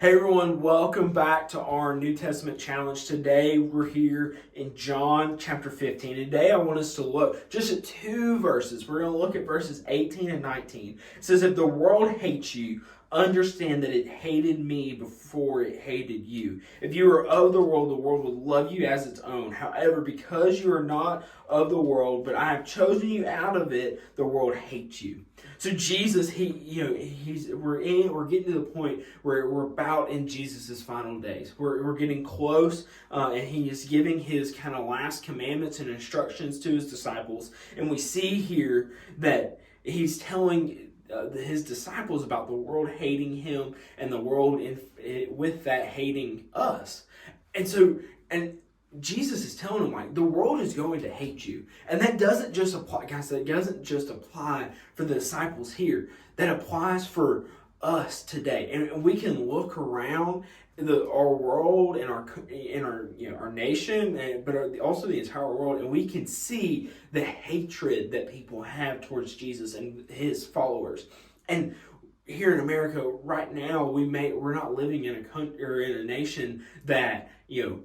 Hey everyone, welcome back to our New Testament challenge. Today we're here in John chapter 15. Today I want us to look just at two verses. We're going to look at verses 18 and 19. It says, if the world hates you, understand that it hated me before it hated you. If you were of the world would love you as its own. However, because you are not of the world, but I have chosen you out of it, the world hates you. So Jesus, we're getting to the point where we're about in Jesus' final days. We're getting close, and he is giving his kind of last commandments and instructions to his disciples. And we see here that he's telling his disciples about the world hating him and the world with that hating us. And Jesus is telling them, like, the world is going to hate you. And that doesn't just apply, guys, that doesn't just apply for the disciples here. That applies for us today. And we can look around our world and our nation, but also the entire world, and we can see the hatred that people have towards Jesus and his followers. And here in America right now, we're not living in a country or in a nation that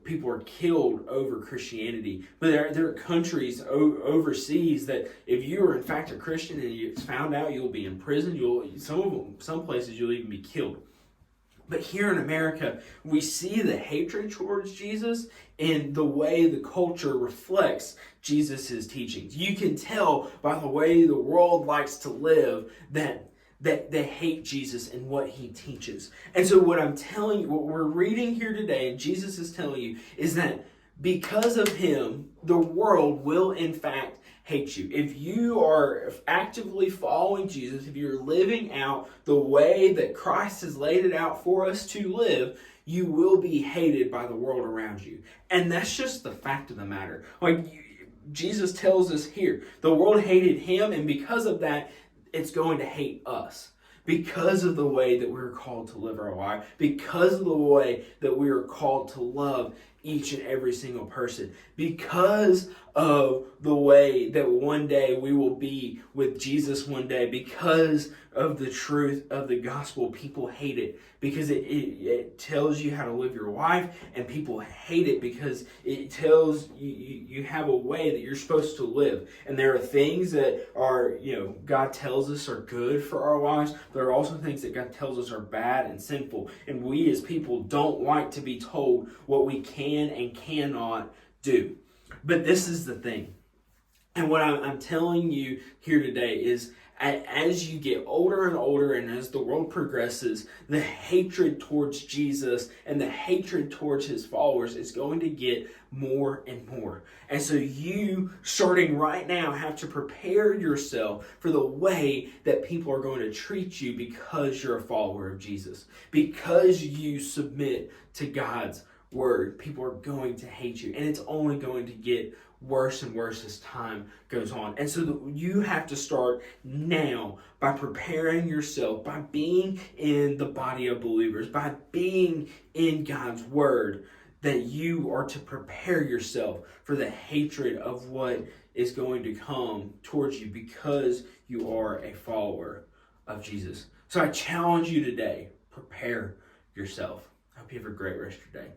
people are killed over Christianity, but there are countries overseas that if you are in fact a Christian and it's found out, you'll be in prison. Some places you'll even be killed. But here in America, we see the hatred towards Jesus and the way the culture reflects Jesus' teachings. You can tell by the way the world likes to live that they hate Jesus and what he teaches. And so what I'm telling you, what we're reading here today, and Jesus is telling you, is that because of him, the world will in fact hate you. If you are actively following Jesus, if you're living out the way that Christ has laid it out for us to live, you will be hated by the world around you. And that's just the fact of the matter. Jesus tells us here, the world hated him, and because of that, it's going to hate us. Because of the way that we're called to live our life, because of the way that we are called to love each and every single person, because of the way that one day we will be with Jesus one day, because of the truth of the gospel, people hate it because it tells you how to live your life, and people hate it because it tells you have a way that you're supposed to live. And there are things that are, God tells us are good for our lives. There are also things that God tells us are bad and sinful. And we as people don't like to be told what we can and cannot do. But this is the thing. And what I'm telling you here today is, as you get older and older and as the world progresses, the hatred towards Jesus and the hatred towards his followers is going to get more and more. And so you, starting right now, have to prepare yourself for the way that people are going to treat you because you're a follower of Jesus. Because you submit to God's word, people are going to hate you. And it's only going to get worse and worse as time goes on. And so you have to start now by preparing yourself, by being in the body of believers, by being in God's word, that you are to prepare yourself for the hatred of what is going to come towards you because you are a follower of Jesus. So I challenge you today, prepare yourself. I hope you have a great rest of your day.